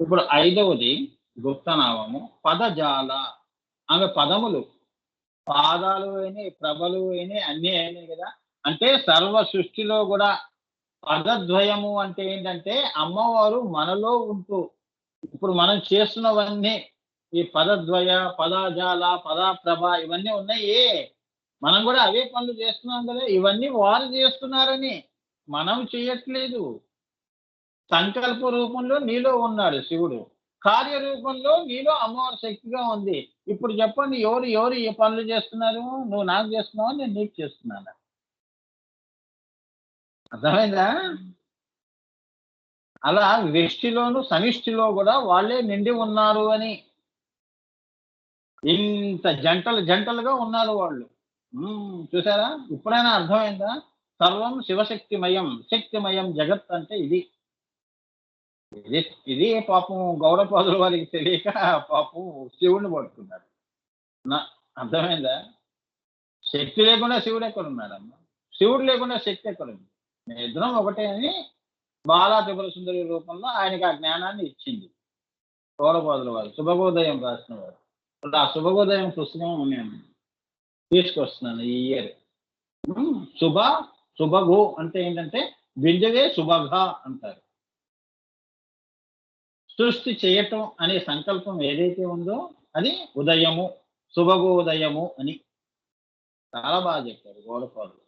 ఇప్పుడు ఐదవది గుప్తనామము పదజాల. ఆమె పదములు. పాదాలు అయినాయి, ప్రభలు అయినాయి, అన్నీ అయినాయి గదా! అంటే సర్వ సృష్టిలో గూడా పదద్వయము అంటే ఏంటంటే అమ్మవారు మనలో ఉంటూ ఇప్పుడు మనం చేస్తున్నవన్నీ ఈ పదద్వయ, పదజాల, పదప్రభ ఇవన్నీ ఉన్నాయే. మనం గూడా అవే పనులు చేస్తున్నాం గదా! ఇవన్నీ వారు జేస్తున్నారని. మనం చెయ్యట్లేదు. సంకల్ప రూపంలో నీలో ఉన్నాడు శివుడు. కార్యరూపంలో నీలో అమ్మవారి శక్తిగా ఉంది. ఇప్పుడు చెప్పండి ఎవరు ఏ పనులు చేస్తున్నారు? నువ్వు నాకు చేస్తున్నావా? నేను నీకు చేస్తున్నానా? అర్థమైందా? అలా వ్యష్టిలోను, సమిష్టిలో గూడా వాళ్ళే నిండి ఉన్నారు అని. ఇంత జంటలుగా ఉన్నారు వాళ్ళు. చూసారా? ఇప్పుడైనా అర్థమైందా? సర్వం శివశక్తిమయం. శక్తిమయం జగత్ అంటే ఇది. ఇది ఇది పాపం గౌడపాదుల వారికి తెలియక పాపం శివుడిని పట్టుకున్నారు. నా అర్థమైందా? శక్తి లేకుండా శివుడు ఎక్కడున్నాడమ్మా? శివుడు లేకుండా శక్తి ఎక్కడుంది? మేమిద్దరం ఒకటే అని బాలా త్రిపుర సుందరి రూపంలో ఆయనకి ఆ జ్ఞానాన్ని ఇచ్చింది. గౌడపాదుల వారు. శుభగోదయం రాసిన వారు. ఇప్పుడు ఆ శుభగోదయం పుస్తకం నేను తీసుకొస్తున్నాను ఈ ఇయర్. శుభ, శుభగో అంటే ఏంటంటే బిందువే శుభగా అంటారు. సృష్టి చేయటం అనే సంకల్పం ఏదైతే ఉందో అది ఉదయము, శుభగోదయము అని చాలా బాగా చెప్పారు గౌడపాదులు.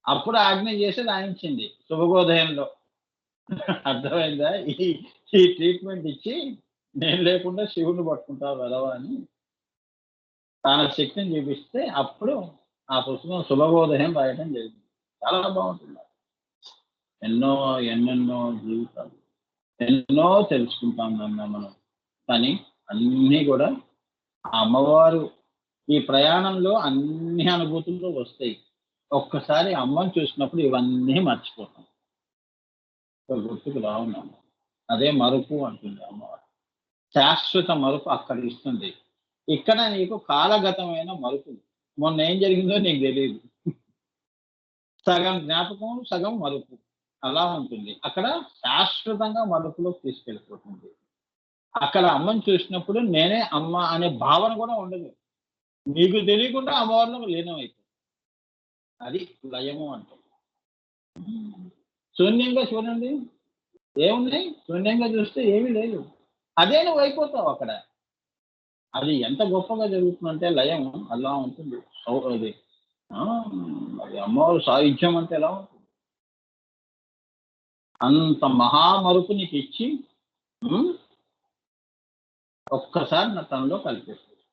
అప్పుడు ఆజ్ఞ చేసి రాయించింది శుభగోదయంలో. అర్థమైందా? ఈ ఈ ట్రీట్మెంట్ ఇచ్చి నేను లేకుండా శివుడిని పట్టుకుంటావు వెధవ అని తన శక్తిని చూపిస్తే అప్పుడు ఆ పుస్తకం శుభగోదయం రాయడం జరిగింది. చాలా బావుంటుంది. ఎన్నో ఎన్నెన్నో జీవితాలు. ఎన్నో తెలుసుకుంటాం నాన్న మనం. కానీ అన్నీ గూడా ఆ అమ్మవారు ఈ ప్రయాణంలో అన్ని అనుభూతులు వస్తాయి. ఒక్కసారి అమ్మని చూసినప్పుడు ఇవన్నీ మర్చిపోతాం. గుర్తుకు రావు నాన్న. అదే మరుపు అంటుంది అమ్మవారు. శాశ్వత మరుపు అక్కడ ఇస్తుంది. ఇక్కడ నీకు కాలగతమైన మరుపు. మొన్న ఏం జరిగిందో నీకు తెలీదు. సగం జ్ఞాపకం, సగం మరుపు. అలా ఉంటుంది. అక్కడ శాశ్వతంగా మరుపులోకి తీసుకెళ్ళిపోతుంది. అక్కడ అమ్మని చూసినప్పుడు నేనే అమ్మ అనే భావన కూడా ఉండదు. నీకు తెలియకుండా అమ్మవారిలో లీనమైపోతుంది. అది లయము అంటే. శూన్యంగా చూడండి. ఏమున్నాయి? శూన్యంగా చూస్తే ఏమీ లేదు. అదే నువ్వు అయిపోతావు అక్కడ. అది ఎంత గొప్పగా జరుగుతుందంటే లయం అలా ఉంటుంది. అది ఆ! అది అమ్మవారి సాయుధ్యం అంటే ఎలా ఉంటుంది? అంత మహామరుపు నీకిచ్చి హ్మ్. ఒక్కసారి నా తనలో కలిపేస్తుంది.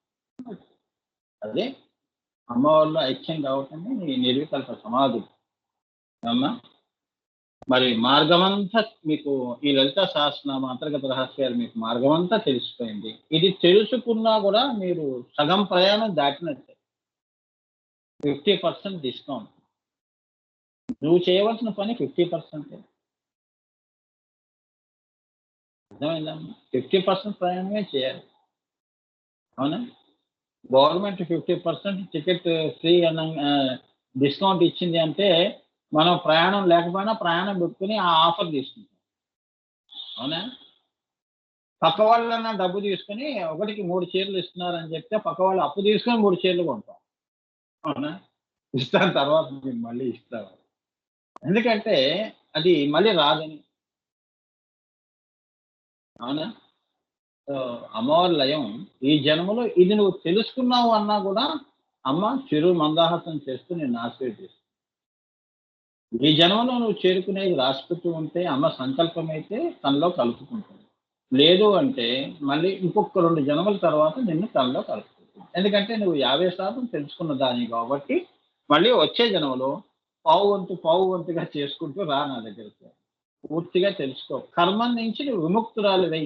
అదే అమ్మవారిలో ఐక్యం కావటమే నీ నిర్వికల్ప సమాధి. అమ్మా! మరి మార్గమంతా మీకు ఈ లలితా సహస్రనామ అంతర్గత రహస్యాలు మీకు మార్గమంతా తెలిసిపోయింది. ఇది తెలుసుకున్నా గూడా మీరు సగం ప్రయాణం దాటినట్టే. 50% డిస్కౌంట్. నువ్వు చేయవలసిన పని 50%. అర్థమైందమ్మా? 50% ప్రయాణమే చేయాలి. అవునా? గవర్నమెంట్ 50% టికెట్ ఫ్రీ డిస్కౌంట్ ఇచ్చింది అంటే, మనం ప్రయాణం లేకపోయినా ప్రయాణం పెట్టుకొని ఆ ఆఫర్ తీసుకుంటాం. అవునా? పక్క వాళ్ళన్నా డబ్బు తీసుకొని ఒకటికి 3 చీరలు ఇస్తున్నారని చెప్తే, పక్క వాళ్ళు అప్పు తీసుకొని 3 చీరలు కొంటాం. అవునా? ఇస్తాను తర్వాత మీకు మళ్ళీ ఇస్తాను. ఎందుకంటే అది మళ్ళీ రాదని. అవునా? సో, అమ్మవారి లయం ఈ జన్మలో ఇది నువ్వు తెలుసుకున్నావు అన్నా గూడా, అమ్మ చిరు మందహాసం చేస్తూ నిన్ను ఆశీర్వదిస్తుంది. ఈ జన్మలో నువ్వు చేరుకునేది రాసిపెట్టి ఉంటే అమ్మ సంకల్పమైతే తనలో కలుపుకుంటుంది. లేదు అంటే మళ్ళీ ఇంకొక 2 జన్మల తర్వాత నిన్ను తనలో కలుపుకుంటుంది. ఎందుకంటే నువ్వు 50% తెలుసుకున్న దానివి కాబట్టి, మళ్ళీ వచ్చే జన్మలో పావు వంతుగా చేసుకుంటూ రా నా దగ్గరికి. పూర్తిగా తెలుసుకో. కర్మ నుంచి నువ్వు విముక్తురాలివై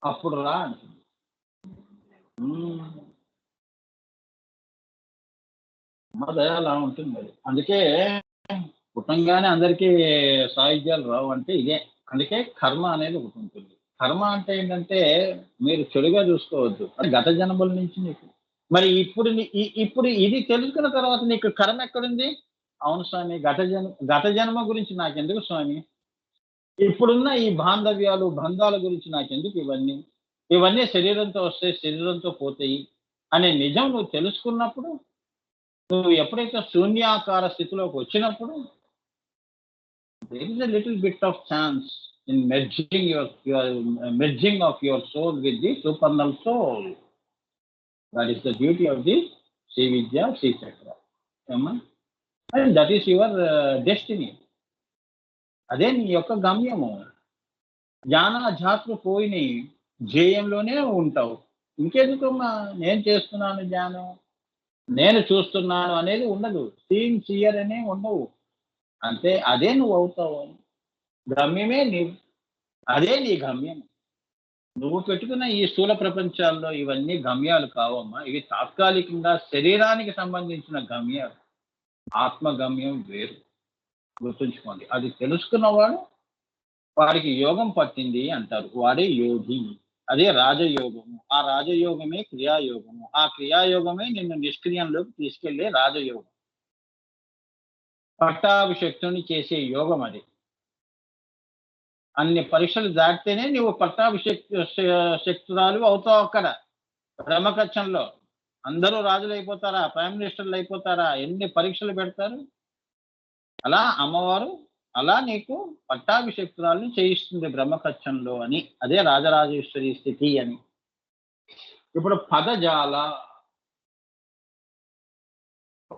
అప్పుడు రా అంటుంది. హ్మ్. అమ్మ దయ అలా ఉంటుంది మరి. అందుకే పుట్టంగానే అందరికీ సాయుధ్యాలు రావంటే ఇదే. అందుకే కర్మ అనేది ఒకటుంటుంది. కర్మ అంటే ఏంటంటే, మీరు చెడుగా చూసుకోవద్దు. అది గత జన్మల నుంచి నీకు. మరి ఇప్పుడు ఇప్పుడు ఇది తెలుసుకున్న తర్వాత నీకు కర్మ ఎక్కడుంది? అవును స్వామి. గత జన్మ గురించి నాకెందుకు స్వామి? ఇప్పుడున్న ఈ బాంధవ్యాలు, బంధాల గురించి నాకెందుకు ఇవన్నీ? ఇవన్నీ శరీరంతో వస్తాయి, శరీరంతో పోతాయి అనే నిజం నువ్వు తెలుసుకున్నప్పుడు, నువ్వు ఎప్పుడైతే శూన్యాకార స్థితిలోకి వచ్చినప్పుడు, there is a little bit of chance in merging of your soul with the supernal soul. That is the beauty of the Shri Vidya, Shri Chakra. ఏమ్మా? And that is your destiny. అదే నీ యొక్క గమ్యము. జ్ఞాన జాతులు పోయినాయి, ధ్యేయంలోనే ఉంటావు. ఇంకెందుకమ్మా నేను చేస్తున్నాను ధ్యానం, నేను చూస్తున్నాను అనేది ఉండదు. సీయింగ్ సియర్ అనే ఉండవు. అంతే, అదే నువ్వు అవుతావు. గమ్యమే నీవు, అదే నీ గమ్యం. నువ్వు పెట్టుకున్న ఈ స్థూల ప్రపంచాల్లో ఇవన్నీ గమ్యాలు కావమ్మా. ఇవి తాత్కాలికంగా శరీరానికి సంబంధించిన గమ్యాలు. ఆత్మ గమ్యం వేరు. గుర్తుంచుకోండి. అది తెలుసుకున్నవాడు, వాడికి యోగం పట్టింది అంటారు. వాడే యోగి. అదే రాజయోగము. ఆ రాజయోగమే క్రియాయోగము. ఆ క్రియాయోగమే నిన్ను నిష్క్రియంలోకి తీసుకెళ్లే రాజయోగం. పట్టాభిషక్తుని చేసే యోగం అది. అన్ని పరీక్షలు దాటితేనే నువ్వు శక్తురాలు అవుతావు అక్కడ బ్రహ్మకచ్చంలో. అందరూ రాజులు అయిపోతారా? ప్రైమ్ మినిస్టర్లు అయిపోతారా? ఎన్ని పరీక్షలు పెడతారు. అలా అమ్మవారు అలా నీకు పట్టాభిషక్తురాలను చేయిస్తుంది బ్రహ్మకచ్చంలో అని. అదే రాజరాజేశ్వరి స్థితి అని. ఇప్పుడు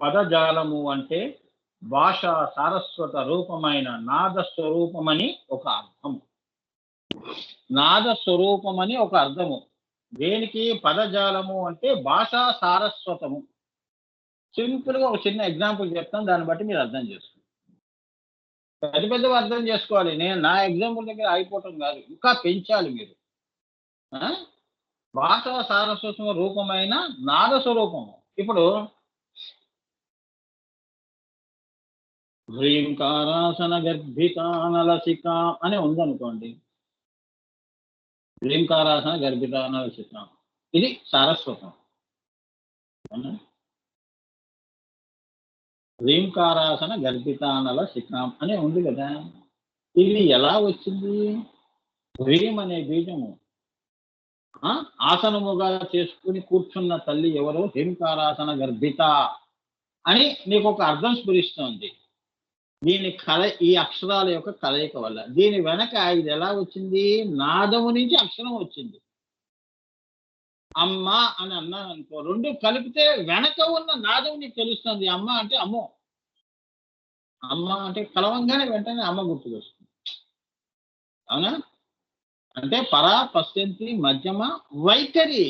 పదజాలము అంటే భాష సారస్వత రూపమైన నాద స్వరూపమని ఒక అర్థం. నాద స్వరూపమని ఒక అర్థము. దేనికి పదజాలము అంటే భాషా సారస్వతము. సింపుల్ గా ఒక చిన్న ఎగ్జాంపుల్ చెప్తాను, దాన్ని బట్టి మీరు అర్థం చేసుకోండి. పెద్ద పెద్దవి అర్థం చేసుకోవాలి. నేను నా ఎగ్జాంపుల్ దగ్గర అయిపోవటం కాదు, ఇంకా పెంచాలి మీరు. భాషా సారస్వతం రూపమైన నాద స్వరూపము. ఇప్పుడు హ్రీంకారాసన గర్భితానలసిక అని ఉందనుకోండి. హ్రీంకారాసన గర్భితానలసిక, ఇది సారస్వతం. హ్రీంకారాసన గర్భితానలసికం అని ఉంది కదా. ఇది ఎలా వచ్చింది? హ్రీం అనే బీజము ఆసనముగా చేసుకుని కూర్చున్న తల్లి ఎవరు? హ్రీంకారాసన గర్భిత అని నీకు ఒక అర్థం స్ఫురిస్తోంది. దీని ఈ అక్షరాల యొక్క కలయిక వల్ల. దీని వెనక ఇది ఎలా వచ్చింది? నాదము నుంచి అక్షరం వచ్చింది. అమ్మ అని అన్నాను అనుకో, రెండు కలిపితే వెనక ఉన్న నాదం నీకు తెలుస్తుంది. అమ్మ అంటే అమ్మో, అమ్మ అంటే కలవంగానే వెంటనే అమ్మ గుర్తుకొస్తుంది. అవునా? అంటే పరా పశ్యంతి మధ్యమ వైఖరి.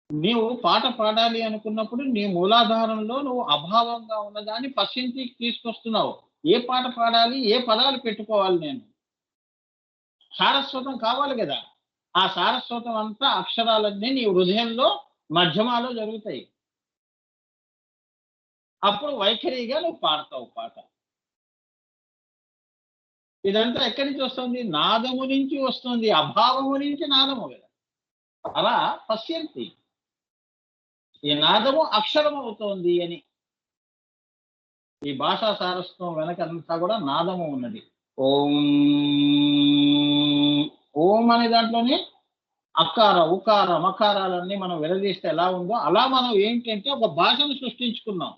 నీవు పాట పాడాలి అనుకున్నప్పుడు నీ మూలాధారంలో నువ్వు అభావంగా ఉన్నదాన్ని పశ్యంతికి తీసుకొస్తున్నావు. ఏ పాట పాడాలి, ఏ పదాలు పెట్టుకోవాలి, నేను సారస్వతం కావాలి కదా. ఆ సారస్వతం అంతా అక్షరాలన్నీ నీ హృదయంలో మధ్యమాలో జరుగుతాయి. అప్పుడు వైఖరిగా నువ్వు పాడతావు పాట. ఇదంతా ఎక్కడి నుంచి వస్తుంది? నాదము నుంచి వస్తుంది. అభావము నుంచి నాదము కదా. అలా పశ్యంతి, ఈ నాదము అక్షరం అవుతోంది అని. ఈ భాషా సారస్వతం వెనకంతా కూడా నాదము ఉన్నది. ఓం ఓం అనే దాంట్లోనే అకార ఉకార మకారాలన్నీ మనం విడదీస్తే ఎలా ఉందో అలా మనం ఏంటంటే ఒక భాషను సృష్టించుకున్నాం.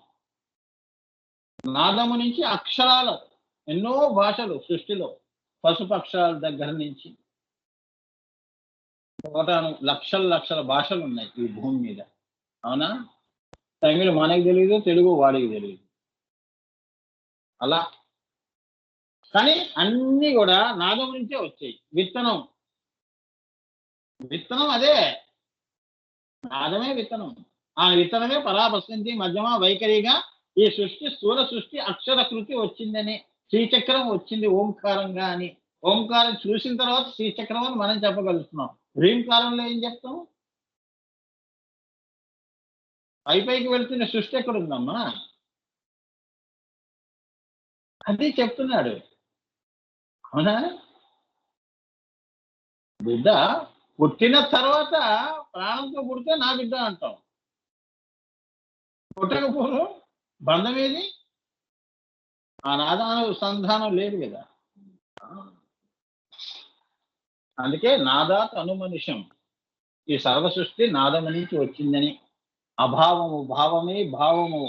నాదము నుంచి అక్షరాలు, ఎన్నో భాషలు సృష్టిలో, పశుపక్షాల దగ్గర నుంచి లక్షల భాషలు ఉన్నాయి ఈ భూమి మీద. అవునా? తమిళ మనకి తెలియదు, తెలుగు వాడికి తెలియదు. అలా కానీ అన్ని కూడా నాదం నుంచే వచ్చాయి. విత్తనం అదే నాదమే విత్తనం. ఆ విత్తనమే పరాపశ్యంతి మధ్యమ వైఖరిగా ఈ సృష్టి స్థూల సృష్టి అక్షరకృతి వచ్చిందని, శ్రీచక్రం వచ్చింది ఓంకారంగా అని. ఓంకారం చూసిన తర్వాత శ్రీచక్రం అని మనం చెప్పగలుగుతున్నాం. హ్రీంకారంలో ఏం చెప్తాం? పైకి వెళ్తున్న సృష్టి ఎక్కడ ఉందమ్మా? అది చెప్తున్నాడు. అవునా? బిడ్డ పుట్టిన తర్వాత ప్రాణంతో పుడితే నా బిడ్డ అంటాం. పుట్టకపోను బంధం ఏది? ఆ నాదానుసంధానం లేదు కదా. అందుకే నాదాత్ అనుమనిషం, ఈ సర్వ సృష్టి నాదము నుంచి వచ్చిందని. అభావము భావమే, భావము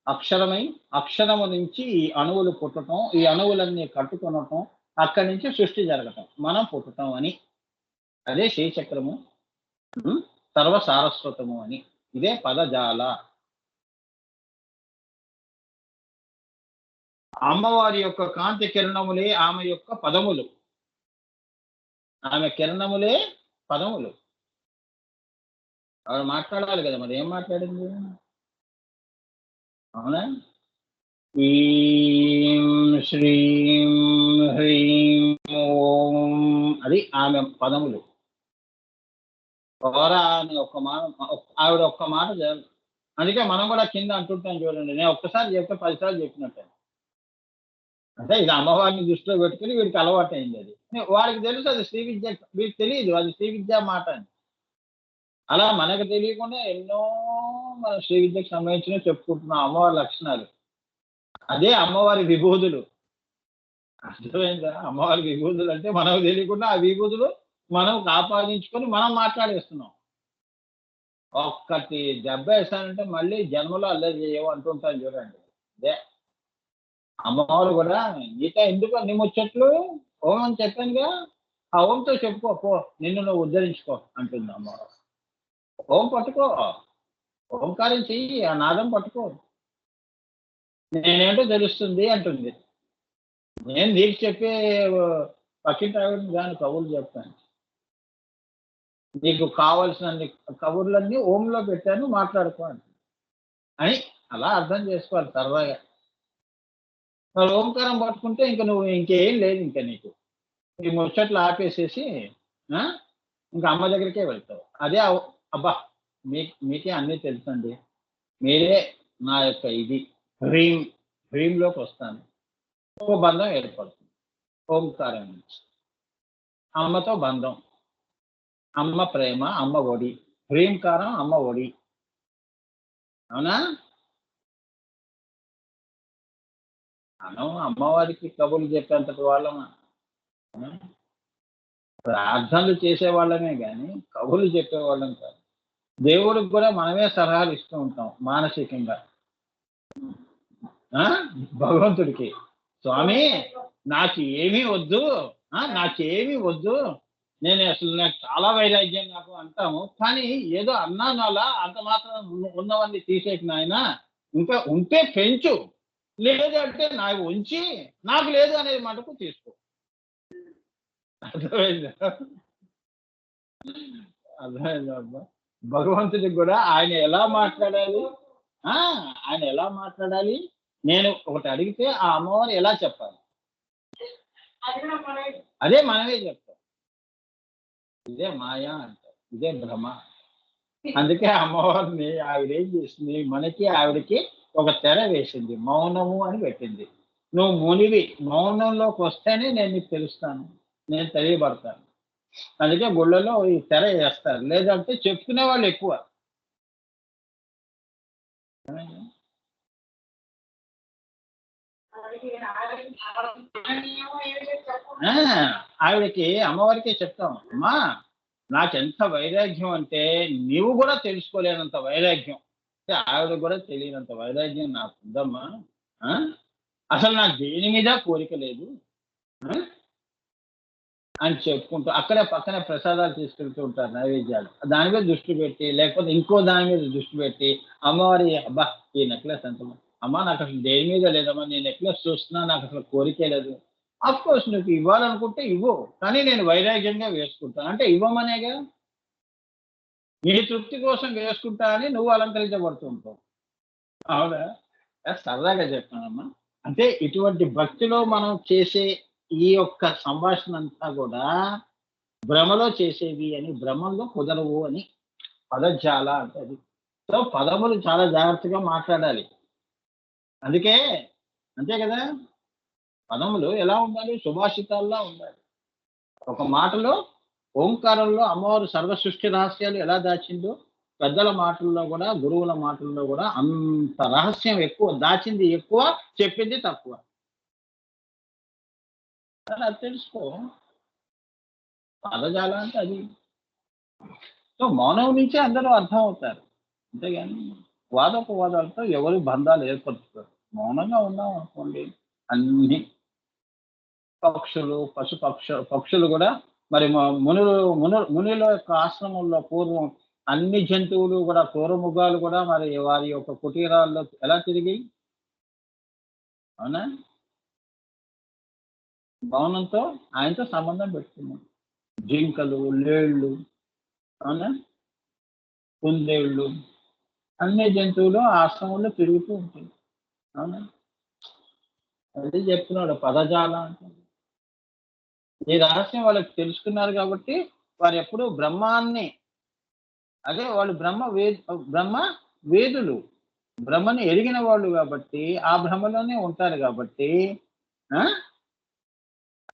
అక్షరమై, అక్షరము నుంచి ఈ అణువులు పుట్టటం, ఈ అణువులన్నీ కట్టుకొనటం, అక్కడి నుంచి సృష్టి జరగటం, మనం పుట్టటం అని. అదే శ్రీచక్రము, సర్వసారస్వతము అని. ఇదే పదజాల. అమ్మవారి యొక్క కాంతి కిరణములే ఆమె యొక్క పదములు, ఆమె కిరణములే పదములు. ఆవిడ మాట్లాడాలి కదా, మరి ఏం మాట్లాడింది? అవునా? ఈం శ్రీం హ్రీం ఓం, అది ఆమె పదములు. ఓరా అని ఒక్క మాట, ఆవిడ ఒక్క మాట చాలు. అందుకే మనం కూడా కింద అంటుంటాం చూడండి, నేను ఒక్కసారి చెప్తే 10 సార్లు చెప్పినట్టే. అంటే ఇది అమ్మవారిని దృష్టిలో పెట్టుకుని వీడికి అలవాటు అయింది. అది వాడికి తెలుసు, అది శ్రీ విద్య, వీడికి తెలియదు అది శ్రీ విద్య మాట అని. అలా మనకు తెలియకుండా ఎన్నో మన శ్రీ విద్యకు సంబంధించినవి చెప్పుకుంటున్నాం, అమ్మవారి లక్షణాలు. అదే అమ్మవారి విభూతులు. అర్థమైందా? అమ్మవారి విభూతులు అంటే మనకు తెలియకుండా ఆ విభూతులు మనం ఆపాదించుకొని మనం మాట్లాడేస్తున్నాం. ఒక్కటి దెబ్బ వేసానంటే మళ్ళీ జన్మలో అల్లరి చేయవు అంటుంటాను చూడండి. అదే అమ్మవారు కూడా, నీతో ఎందుకు నీ ముచ్చట్లు, ఓం అని చెప్పానుగా, ఆ ఓంతో చెప్పుకో పో, నిన్ను నువ్వు ఉద్ధరించుకో అంటుంది అమ్మవారు. ఓం పట్టుకో, ఓంకారం చెయ్యి, ఆ నాదం పట్టుకో, నేనేంటో తెలుస్తుంది అంటుంది. నేను నీకు చెప్పే పక్కింటి ఆవిడని కానీ కబుర్లు చెప్తాను, నీకు కావలసిన కబుర్లన్నీ ఓంలో పెట్టాను మాట్లాడుకో అని. అలా అర్థం చేసుకోవాలి సరదాగా. మరి ఓంకారం పట్టుకుంటే ఇంక నువ్వు ఇంకేం లేదు, ఇంకా నీకు ఈ ముచ్చట్లు ఆపేసేసి ఇంకా అమ్మ దగ్గరికే వెళ్తావు. అదే అబ్బా, మీకే అన్నీ తెలుసండి, మీరే నా యొక్క ఇది హ్రీం, హ్రీంలోకి వస్తాను, ఓ బంధం ఏర్పడుతుంది ఓంకారం నుంచి. అమ్మతో బంధం, అమ్మ ప్రేమ, అమ్మ ఒడి, హ్రీంకారం అమ్మ ఒడి. అవునా? మనం అమ్మవారికి కబుర్లు చెప్పేంతటి వాళ్ళమా? ప్రార్థనలు చేసేవాళ్ళమే కానీ కబుర్లు చెప్పేవాళ్ళం కాదు. దేవుడికి కూడా మనమే సలహాలు ఇస్తూ ఉంటాం మానసికంగా. భగవంతుడికి, స్వామి నాకు ఏమీ వద్దు, నాకేమీ వద్దు, నేను అసలు నాకు చాలా వైరాగ్యం నాకు అంటాము, కానీ ఏదో అన్నాను అలా, అంత మాత్రం ఉన్నవన్నీ తీసేకి నాయన, ఇంకా ఉంటే పెంచు, లేదంటే నాకు ఉంచి, నాకు లేదు అనేది మటుకు తీసుకో. అర్థమైందా? అర్థమైందమ్మా. భగవంతుడికి కూడా ఆయన ఎలా మాట్లాడాలి, ఆయన ఎలా మాట్లాడాలి, నేను ఒకటి అడిగితే ఆ అమ్మవారు ఎలా చెప్పాలి, అదే మనమే చెప్తాం. ఇదే మాయా అంటారు, ఇదే భ్రమ. అందుకే అమ్మవారిని ఆవిడ ఏం చేసింది, మనకి ఆవిడకి ఒక తెర వేసింది, మౌనము అని పెట్టింది. నువ్వు మునివి మౌనంలోకి వస్తేనే నేను నీకు తెలుస్తాను, నేను తెలియబడతాను. అందుకే గుళ్ళలో ఈ తెర వేస్తారు, లేదంటే చెప్పుకునే వాళ్ళు ఎక్కువ. ఆవిడకి అమ్మవారికి చెప్తాం, అమ్మా నాకెంత వైరాగ్యం అంటే నీవు కూడా తెలుసుకోలేనంత వైరాగ్యం, ఆవిడ కూడా తెలియనంత వైరాగ్యం నాకు ఉందమ్మా. అసలు నాకు దేని మీద కోరిక లేదు అని చెప్పుకుంటూ అక్కడే పక్కనే ప్రసాదాలు తీసుకెళ్తూ ఉంటారు, నైవేద్యాలు. దాని మీద దృష్టి పెట్టి, లేకపోతే ఇంకో దాని మీద దృష్టి పెట్టి, అమ్మవారి అబ్బా ఈ నెక్లెస్ ఎంత, అమ్మా నాకు అసలు దేని మీద లేదమ్మా, నేను నెక్లెస్ చూస్తున్నా, నాకు అసలు కోరికే లేదు. అఫ్ కోర్స్ నువ్వు ఇవ్వాలనుకుంటే ఇవ్వు, కానీ నేను వైరాగ్యంగా వేసుకుంటాను అంటే ఇవ్వమనేగా, నీ తృప్తి కోసం వేసుకుంటా అని నువ్వు అలంకరించబడుతూ ఉంటావు. అవునా? సరదాగా చెప్తానమ్మా. అంటే ఇటువంటి భక్తిలో మనం చేసే ఈ యొక్క సంభాషణ అంతా కూడా భ్రమలో చేసేవి అని, భ్రమంలో కుదరవు అని పదజాల అంటే అది. సో పదములు చాలా జాగ్రత్తగా మాట్లాడాలి. అందుకే అంతే కదా, పదములు ఎలా ఉండాలి, సుభాషితాల్లా ఉండాలి. ఒక మాటలో ఓంకారంలో అమ్మవారు సర్వ సృష్టి రహస్యాలు ఎలా దాచిందో, పెద్దల మాటల్లో కూడా, గురువుల మాటల్లో కూడా అంత రహస్యం ఎక్కువ, దాచింది ఎక్కువ, చెప్పింది తక్కువ. అది తెలుసుకో. పదజాలం అంటే అది. సో మౌనం నుంచే అందరూ అర్థం అవుతారు. అంతేగాని వాదోపవాదాలతో ఎవరు బంధాలు ఏర్పరుచుకోరు. మౌనంగా ఉన్నాం అనుకోండి, అన్ని పక్షులు, పక్షులు కూడా మరి మునుల యొక్క ఆశ్రమంలో పూర్వం అన్ని జంతువులు కూడా క్రూరమృగాలు కూడా మరి వారి యొక్క కుటీరాల్లో ఎలా తిరిగాయి? అవునా? మౌనంతో ఆయనతో సంబంధం పెట్టుకున్నాం. జింకలు, లేళ్ళు, అవునా? కుందేళ్ళు, అన్ని జంతువులు ఆ ఆశ్రమంలో తిరుగుతూ ఉంటాయి. అవునా? అది చెప్తున్నాడు పదజాలం అంటే. ఈ రహస్యం వాళ్ళకి తెలుసుకున్నారు కాబట్టి వారెప్పుడూ బ్రహ్మాన్ని, అదే వాళ్ళు బ్రహ్మ వేదులు. బ్రహ్మని ఎరిగిన వాళ్ళు కాబట్టి, ఆ బ్రహ్మలోనే ఉంటారు కాబట్టి ఆ!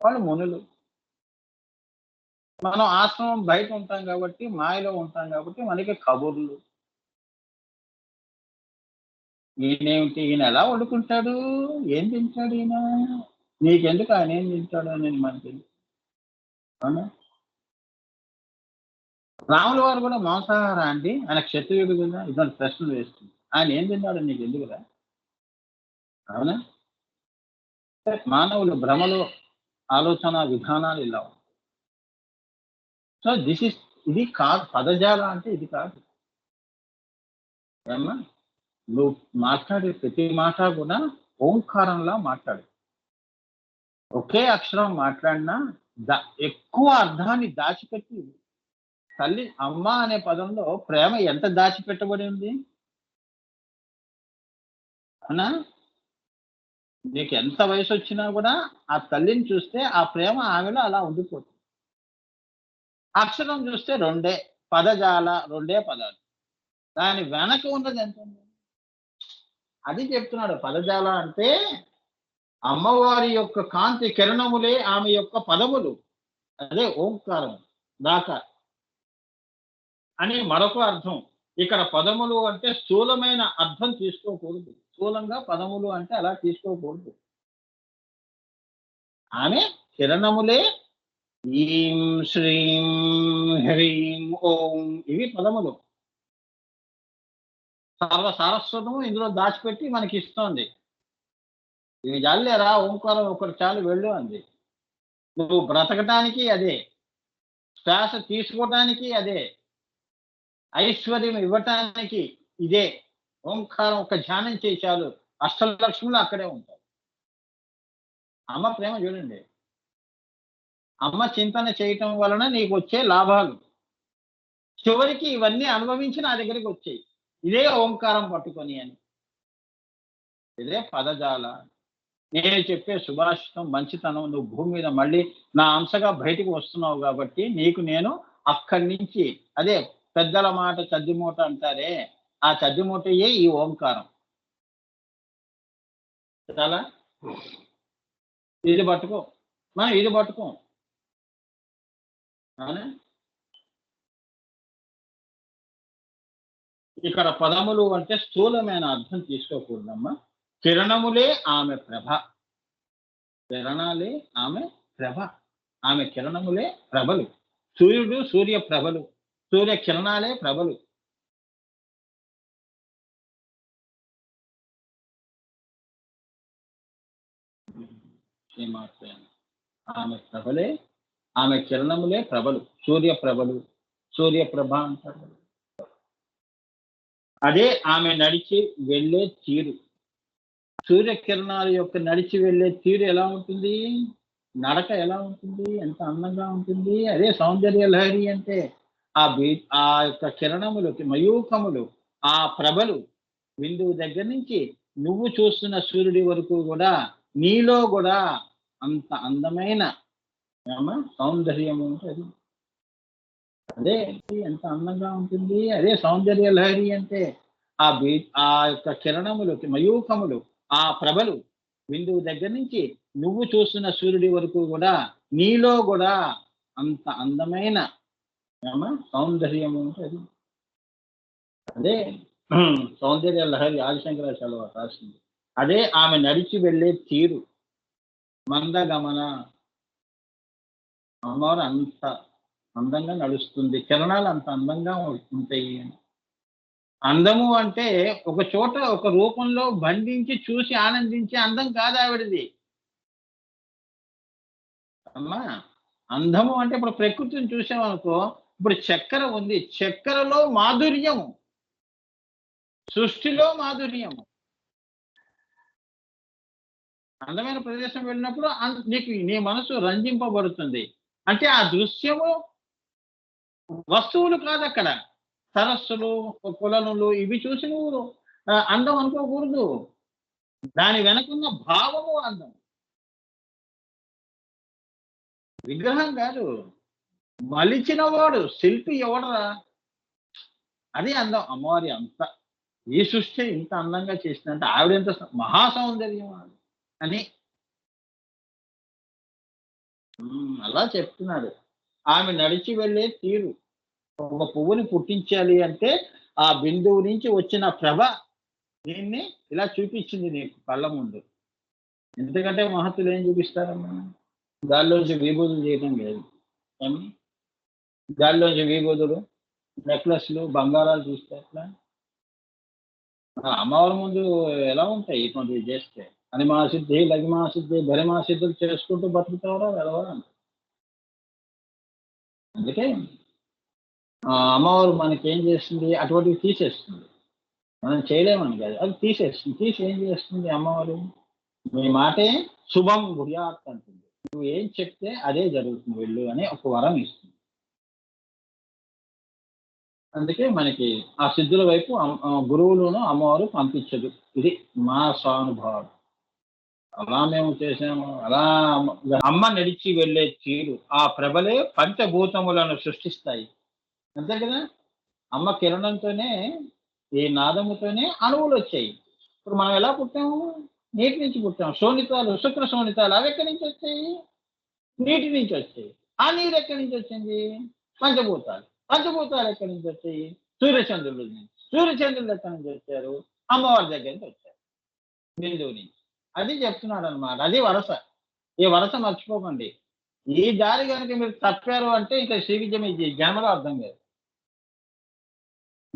వాళ్ళు మునులు. మనం ఆశ్రమం బయట ఉంటాం కాబట్టి, మాయలో ఉంటాం కాబట్టి మనకి కబుర్లు. ఈయనేమిటి? ఈయన ఎలా వండుకుంటాడు? ఏం తింటాడు ఈయన? నీకెందుకు ఆయన ఏం తింటాడు అనేది మనకెందుకు? అవునా? రాముల వారు కూడా మాంసాహారా అండి? ఆయన క్షత్రియుడు కదా! ఇటువంటి ప్రశ్నలు వేస్తుంది. ఆయన ఏం తిన్నాడో నీకెందుకురా? అవునా? మానవులు భ్రమలో ఆలోచన విధానాలు ఇలా ఉంటాయి. సో దిస్ ఇస్ ఇది కాదు పదజాలం అంటే ఇది కాదు. ఏమ్మా? నువ్వు మాట్లాడే ప్రతి మాట కూడా ఓంకారంలా మాట్లాడు. ఒకే అక్షరం మాట్లాడినా ఎక్కువ అర్థాన్ని దాచిపెట్టి తల్లి అమ్మ అనే పదంలో ప్రేమ ఎంత దాచిపెట్టబడి ఉంది? అవునా? నీకు ఎంత వయసొచ్చినా కూడా ఆ తల్లిని చూస్తే ఆ ప్రేమ ఆమెలో అలా ఉండిపోతుంది. అక్షరం చూస్తే రెండే. పదజాల రెండే పదాలు. దాని వెనక ఉన్నది ఎంతుంది? అది చెప్తున్నాడు. పదజాల అంటే అమ్మవారి యొక్క కాంతి కిరణములే ఆమె యొక్క పదములు. అదే ఓంకారం దాకా అని మరొక అర్థం. ఇక్కడ పదములు అంటే స్థూలమైన అర్థం తీసుకోకూడదు. స్థూలంగా పదములు అంటే అలా తీసుకోకూడదు. ఆమె కిరణములే ఈం, శ్రీం, హ్రీం, ఓం ఇవి పదములు. సర్వ సారస్వతము ఇందులో దాచిపెట్టి మనకి ఇస్తోంది. ఇవి జాలేరా ఓంకారం ఒకటి చాలు వెళ్ళు అంది. నువ్వు బ్రతకటానికి అదే. శ్వాస తీసుకోవటానికి అదే. ఐశ్వర్యం ఇవ్వటానికి ఇదే. ఓంకారం ఒక ధ్యానం చేయి చాలు. అష్టలక్ష్ములు అక్కడే ఉంటాయి. అమ్మ ప్రేమ చూడండి. అమ్మ చింతన చేయటం వలన నీకొచ్చే లాభాలు. చివరికి ఇవన్నీ అనుభవించి నా దగ్గరికి వచ్చాయి. ఇదే ఓంకారం పట్టుకొని అని. ఇదే పదజాల. నేను చెప్పే సుభాషితం మంచితనం. నువ్వు భూమి మీద మళ్ళీ నా అంశగా బయటికి వస్తున్నావు కాబట్టి నీకు నేను అక్కడి నుంచి అదే పెద్దల మాట చద్దిమూట అంటారే, ఆ చద్దిమూటయే ఈ ఓంకారం. చాలా ఇది పట్టుకో. మనం ఇది పట్టుకోం. అవునా? ఇక్కడ పదములు అంటే స్థూలమైన అర్థం తీసుకోకూడదమ్మా. కిరణములే ఆమె ప్రభ. కిరణాలే ఆమె ప్రభ. ఆమె కిరణములే ప్రభలు. సూర్యుడు సూర్య ప్రభలు. సూర్య కిరణాలే ప్రభలు. ఆమె ప్రభలే, ఆమె కిరణములే ప్రభలు. సూర్య ప్రభలు. సూర్యప్రభ అంటారు. అదే ఆమె నడిచి వెళ్ళే తీరు. సూర్యకిరణాల యొక్క నడిచి వెళ్ళే తీరు ఎలా ఉంటుంది? నడక ఎలా ఉంటుంది? ఎంత అందంగా ఉంటుంది? అదే సౌందర్య లహరి అంటే. ఆ యొక్క కిరణములు, మయూఖములు, ఆ ప్రభలు బిందువు దగ్గర నుంచి నువ్వు చూస్తున్న సూర్యుడి వరకు కూడా నీలో కూడా అంత అందమైన సౌందర్యము ఉంటుంది. అదే ఎంత అందంగా ఉంటుంది. అదే సౌందర్య లహరి అంటే. ఆ యొక్క కిరణములు, మయూఖములు, ఆ ప్రభలు బిందువు దగ్గర నుంచి నువ్వు చూస్తున్న సూర్యుడి వరకు కూడా నీలో కూడా అంత అందమైన సౌందర్యము ఉంటుంది. అదే సౌందర్య లహరి ఆదిశంకరాచార్యులు రాసింది. అదే ఆమె నడిచి వెళ్ళే తీరు. మందగమన. అమ్మవారు అంత అందంగా నడుస్తుంది, కిరణాలు అంత అందంగా ఉంటాయి. అందము అంటే ఒక చోట ఒక రూపంలో బంధించి చూసి ఆనందించే అందం కాదు ఆవిడది. అమ్మా! అందము అంటే ఇప్పుడు ప్రకృతిని చూసామనుకో, ఇప్పుడు చక్కెర ఉంది. చక్కెరలో మాధుర్యం, సృష్టిలో మాధుర్యం. అందమైన ప్రదేశం వెళ్ళినప్పుడు నీకు నీ మనసు రంజింపబడుతుంది. అంటే ఆ దృశ్యము వస్తువులు కాదక్కడ. సరస్సులు, కొలనులు ఇవి చూసి నువ్వు అందం అనుకోకూడదు. దాని వెనకున్న భావము అందం. విగ్రహం కాదు. మలిచిన వాడు శిల్పి ఎవడురా? అది అందం. అమ్మవారి అంత ఈ సృష్టి ఇంత అందంగా చేసిందంటే ఆవిడెంత మహా సౌందర్యం అని అలా చెప్తున్నాడు. ఆమె నడిచి వెళ్ళే తీరు. ఒక పువ్వుని పుట్టించాలి అంటే ఆ బిందువు నుంచి వచ్చిన ప్రభ దీన్ని ఇలా చూపించింది నీకు కళ్ళ ముందు. ఎందుకంటే మహత్తులు ఏం చూపిస్తారమ్మా? గాల్లోంచి విభూతులు చేయడం లేదు. ఏమి? గాల్లోంచి విభూతులు, నెక్లెస్‌లు, బంగారాలు చూస్తే ఎట్లా? అమ్మవారి ముందు ఎలా ఉంటాయి ఇటువంటివి చేస్తే? అనిమాసిద్ధి, లగిమాసిద్ధి, భరిమాసిద్ధులు చేసుకుంటూ బతుకుతావరా వెధవా? అందుకే అమ్మవారు మనకేం చేస్తుంది? అటువంటివి తీసేస్తుంది. మనం చేయలేమని కాదు. అది తీసేస్తుంది. తీసి ఏం చేస్తుంది అమ్మవారు? మీ మాటే శుభం భూయాత్ అంటుంది. నువ్వు ఏం చెప్తే అదే జరుగుతుంది వెళ్ళు అని ఒక వరం ఇస్తుంది. అందుకే మనకి ఆ సిద్ధుల వైపు గురువులను అమ్మవారు పంపించదు. ఇది మా స్వానుభావం. అలా మేము చేసాము. అలా అమ్మ నడిచి వెళ్ళే తీరు, ఆ ప్రభలే పంచభూతములను సృష్టిస్తాయి. అంతే కదా! అమ్మ కిరణంతోనే, ఈ నాదముతోనే అణువులొచ్చాయి. ఇప్పుడు మనం ఎలా పుట్టాము? నీటి నుంచి పుట్టాము. శోణితాలు, శుక్ర శోణితాలు అవెక్కడి నుంచి వచ్చాయి? నీటి నుంచి వచ్చాయి. ఆ నీరు ఎక్కడి నుంచి వచ్చింది? పంచభూతాలు. పంచభూతాలు ఎక్కడి నుంచి వచ్చాయి? సూర్యచంద్రుల నుంచి. సూర్యచంద్రులు ఎక్కడి నుంచి వచ్చారు? అమ్మవారి దగ్గర నుంచి వచ్చారు. బిందువు నుంచి. అది చెప్తున్నాడనమాట. అది వరస. ఈ వరస మర్చిపోకండి. ఈ దారి గనుక మీరు తప్పారు అంటే ఇంకా శ్రీ విద్య మీ జన్మలో అర్థం కాదు.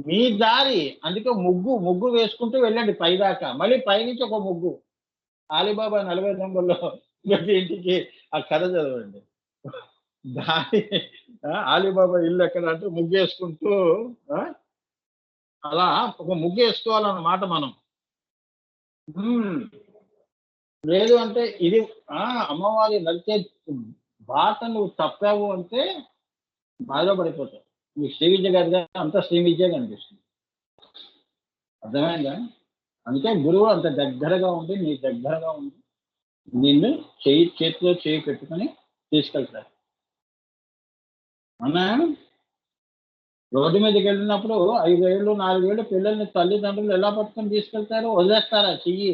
మీ దారి అందుకే ముగ్గు వేసుకుంటూ వెళ్ళండి పైదాకా. మళ్ళీ పైనుంచి ఒక ముగ్గు. అలీబాబా 40 దొంగల్లో ప్రతి ఇంటికి ఆ కథ చదవండి. దారి అలీబాబా ఇల్లు ఎక్కడ అంటే ముగ్గేసుకుంటూ అలా ఒక ముగ్గేసుకోవాలన్నమాట మనం. లేదు అంటే ఇది అమ్మవారి నడిచే బాట నువ్వు తప్పావు అంటే బాధ పడిపోతావు. నీకు శ్రీ విద్య గారిగా అంతా శ్రీ విద్య కనిపిస్తుంది. అర్థమైందా? అందుకే గురువు అంత దగ్గరగా ఉండి నీ దగ్గరగా ఉండి నిన్ను చేతిలో చేయి పెట్టుకొని తీసుకెళ్తారు. అవునా? రోడ్డు మీదకి వెళ్ళినప్పుడు 5 ఏళ్ళు 4 ఏళ్ళు పిల్లల్ని తల్లిదండ్రులు ఎలా పట్టుకొని తీసుకెళ్తారు? వదిలేస్తారా చెయ్యి?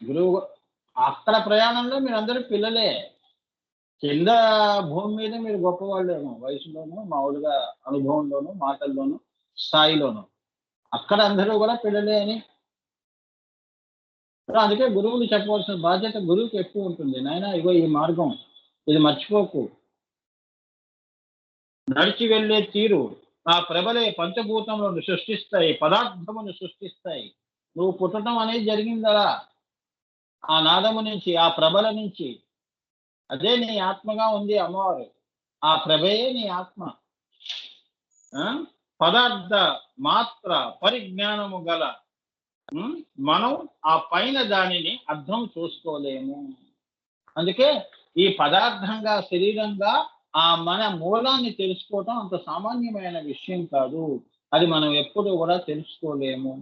గురువు అక్కడ ప్రయాణంలో మీరందరూ పిల్లలే. కింద భూమి మీద మీరు గొప్పవాళ్ళేమో వయసులోను, మామూలుగా అనుభవంలోను, మాటల్లోను, స్థాయిలోను. అక్కడ అందరూ కూడా పిల్లలే అని. అందుకే గురువులు చెప్పవలసిన బాధ్యత గురువుకి ఎక్కువ ఉంటుంది. నాయనా ఇగో ఈ మార్గం, ఇది మర్చిపోకు. నడిచి వెళ్ళే తీరు ఆ ప్రభలే పంచభూతములను సృష్టిస్తాయి, పదార్థమును సృష్టిస్తాయి. నువ్వు పుట్టడం అనేది జరిగిందలా ఆ నాదము నుంచి, ఆ ప్రభల నుంచి. అదే నీ ఆత్మగా ఉంది అమ్మవారు. ఆ ప్రభయే నీ ఆత్మ. పదార్థ మాత్ర పరిజ్ఞానము గల మనం ఆ పైన దానిని అర్థం చూసుకోలేము. అందుకే ఈ పదార్థంగా శరీరంగా ఆ మన మూలాన్ని తెలుసుకోవటం అంత సామాన్యమైన విషయం కాదు. అది మనం ఎప్పుడు కూడా తెలుసుకోలేము.